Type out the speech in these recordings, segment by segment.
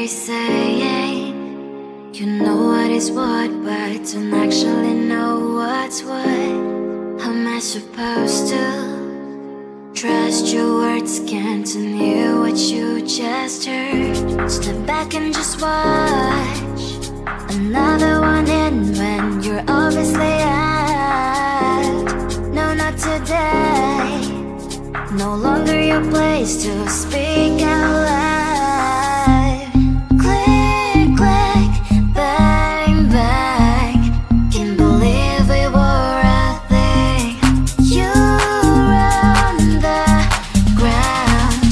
saying you know what is what, but don't actually know what's what. How am I supposed to trust your words? Can't hear what you just heard. Step back and just watch another one in when you're obviously out. No, not today. No longer your place to speak out loud. Click, click, bang, bang. Can't believe we were a thing. You on the ground,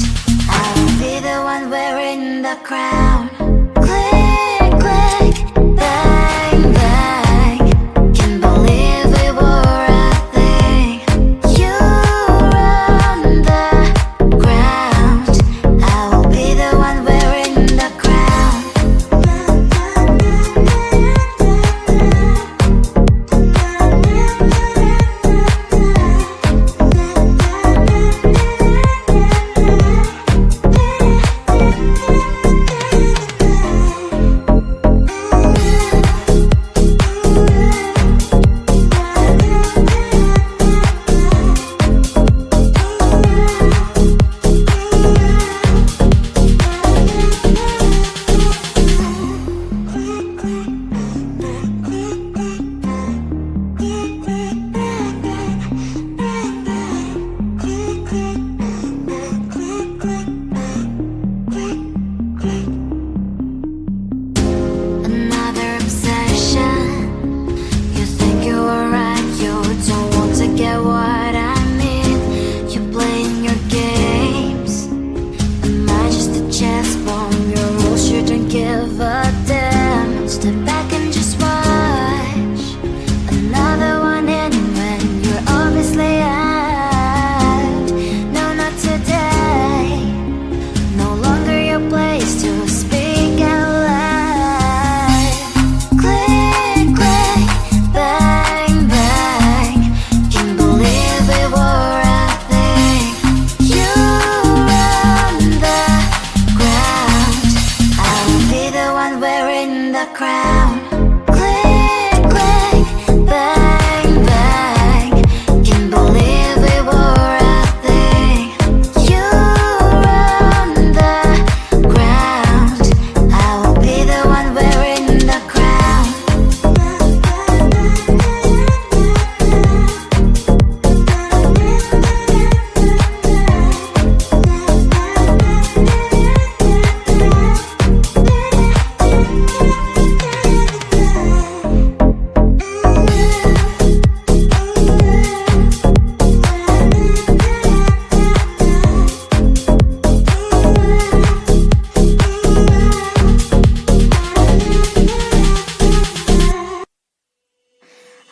I'll be the one wearing the crown. Click, click, bang, bang. Can't believe we were a thing. You on the ground, I will be the one wearing the crown. Another obsession. You think you are right, you don't want to get what I mean. You're playing your games. Am I just a chess bomb? Your rules shouldn't give a damn. Step back and just watch another one in when you're obviously out. No, not today. No longer your place to speak out loud. Click, click, bang, bang. Can't believe we were a thing. You on the ground, I will be the one wearing the crown. Click, click, bang, bang. Can't believe we were a thing. You on the ground, I will be the one wearing the crown.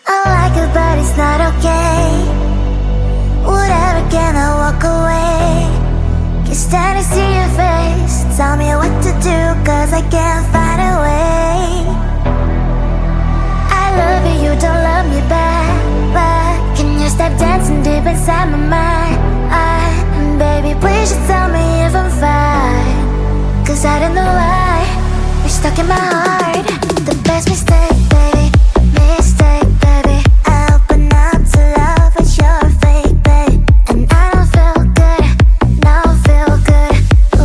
I like it, but it's not okay. Whatever, can I walk away? Can't stand to see your face. Tell me what to do, cause I can't find a way. I love you, you don't love me back. But can you stop dancing deep inside my mind? Baby, please just tell me if I'm fine. Cause I don't know why you're stuck in my heart. The best mistake, baby. Mistake, baby. I open up to love, but you're fake, babe. And I don't feel good, don't feel good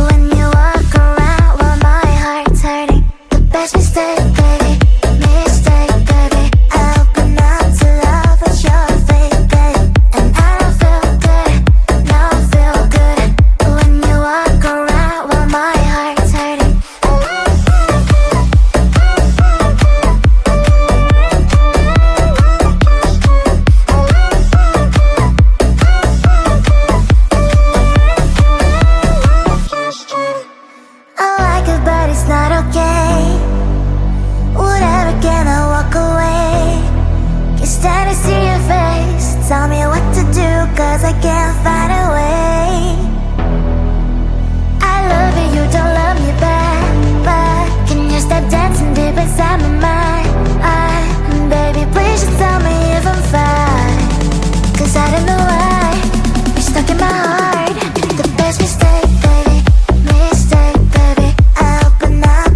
when you walk around while my heart's hurting. The best mistake, baby. Mistake, baby. I open up to love, but you're fake, babe. And I don't feel good, don't feel good when you walk around while my heart's hurting. I like it, but it's not okay. Whatever, can I walk away? Can't stand to see your face. Tell me what to do, cause I can't find a way. I love you, you don't love me back. But can you stop dancing deep inside my mind? Baby, please just tell me if I'm fine. Cause I don't know why you're stuck in my heart. The best mistake, baby. Mistake, baby. I open up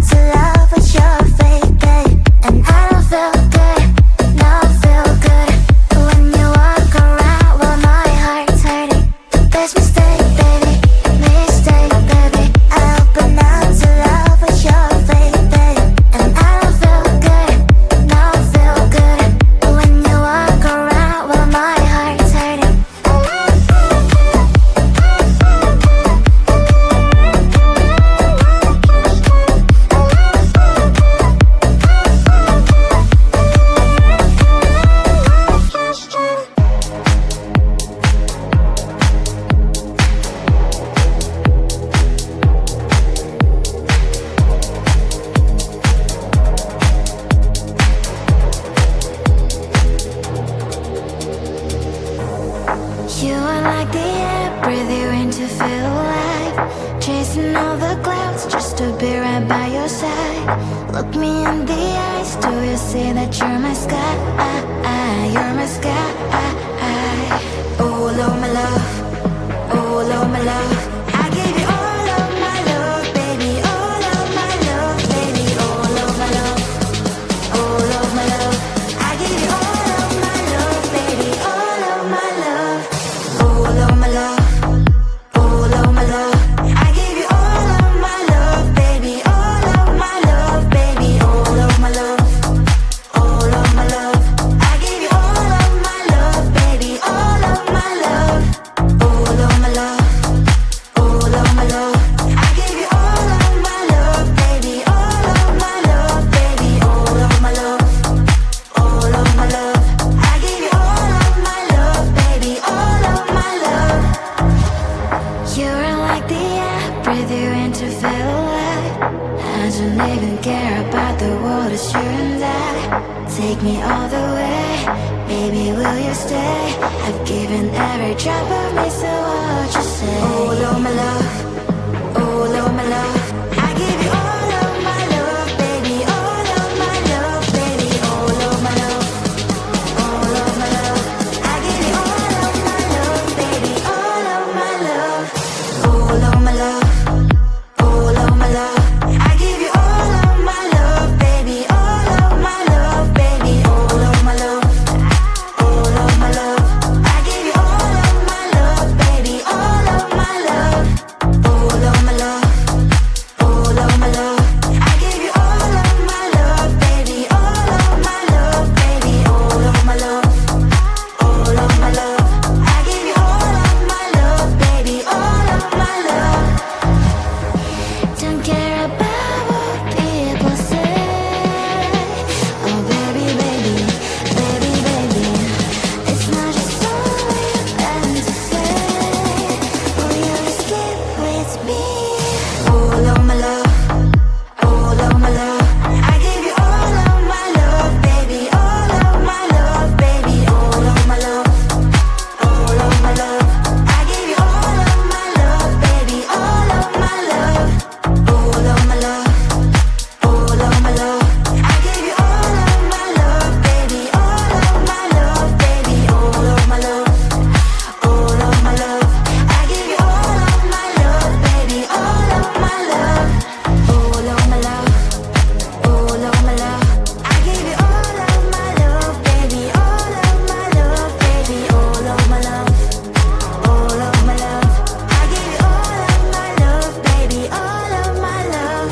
Look me in the eyes, do you see that you're my sky? You're my sky. All of my love, all of my love. I give you all of my love, baby. All of my love, baby. All of my love, all of my love. I give you all of my love, baby. All of my love, all of my love. All of my love, I give you all of my love, baby. All of my love, baby. All of my love, all of my love. I give you all of my love, baby. All of my love, all of my love, all of my love. I give you all of my love, baby. All of my love, baby. All of my love, all of my love. I give you all of my love, baby. All of my love. You're like the air, breathe you in to feel alive. I don't even care about the world, it's you and I. Take me all the way, baby, will you stay? I've given every drop of me, so what you say? All of my love, all of my love. I give you all of my love, baby. All of my love, baby. All of my love, all of my love. I give you all of my love, baby. All of my love. All of my love, all of my love. I give you all of my love, baby. All of my love, baby. All of my love, all of my love. I give you all of my love, baby. All of my love, all of my love, all of my love. I give you all of my love, baby. All of my love, baby. All of my love, all of my love. I give you all of my love, baby. All of my love. Don't care about what people say. Oh baby, baby, baby, baby. It's not just all we're meant to say. Will you sleep with me? All of my love, all of my love. I give you all of my love, baby. All of my love, baby. All of my love, all of my love. I give you all of my love, baby. All of my love, all of my love, all of my love. I give you all of my love, baby. All of my love, baby. All of my love, all of my love. I give you all of my love, baby. All of my love, all of my love, all of my love. I give you all of my love, baby. All of my love, baby. All of my love, all of my love. I give you all of my love, baby. All of my love.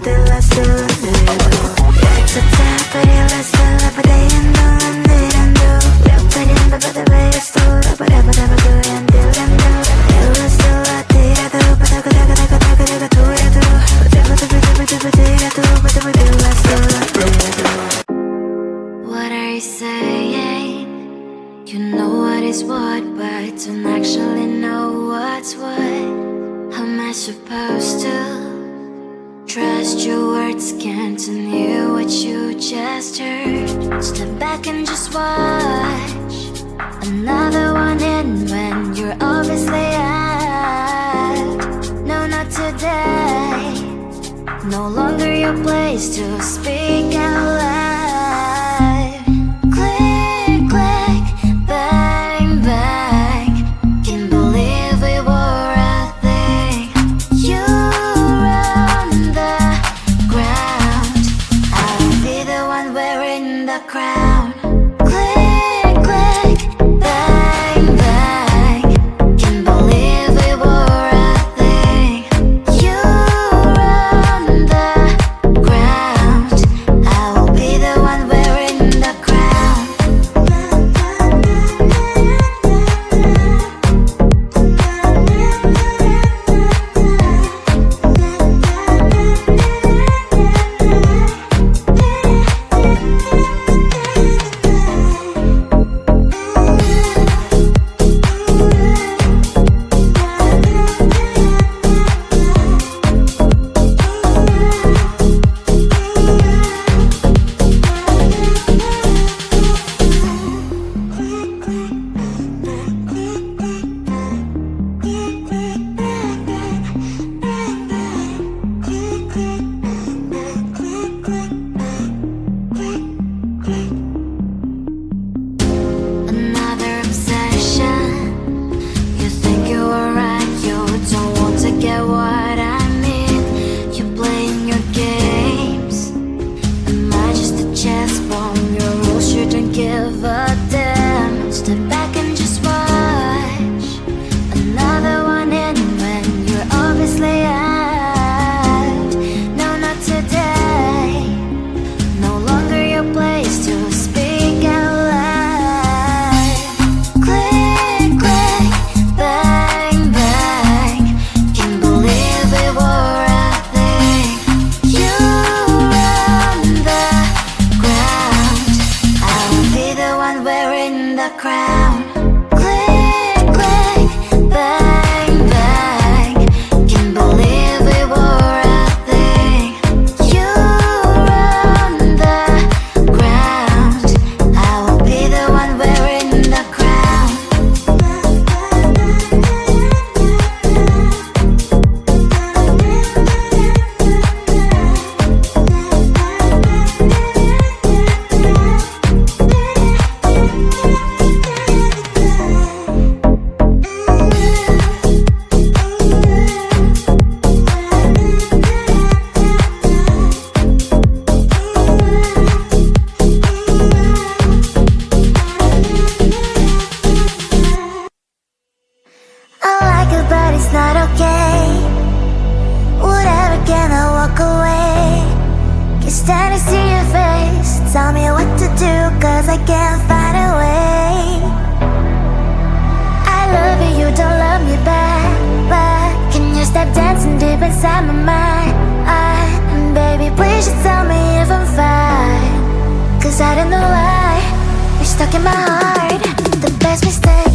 But trust your words, can't hear what you just heard. Step back and just watch another one in when you're obviously out. No, not today. No longer your place to speak out loud. Click, click, bang, bang. Can't believe we were a thing. You on the ground, I'll be the one wearing the crown. Click, click, bang, bang. Can't believe we were a thing. You on the ground, I will be the one wearing the crown. Another obsession. You think you are right, you don't want to get what I mean. You're playing your games. Am I just a chess pawn? Your rules shouldn't give a damn. Step back and just watch another one in when you're obviously out. No, not today. No longer your place to speak out loud. Click, click, bang, bang. Can't believe we were a thing. You on the ground, I will be the one wearing the crown. Click, click, bang, bang. Can't believe we were a thing. You on the ground, I will be the one wearing the crown. I like it, but it's not okay. Whatever, can I walk away? Can't stand to see your face. Tell me what to do, cause I can't find a way. I love you, you don't love me back. But can you stop dancing deep inside my mind? Baby, please just tell me if I'm fine. Cause I don't know why you're stuck in my heart. The best mistake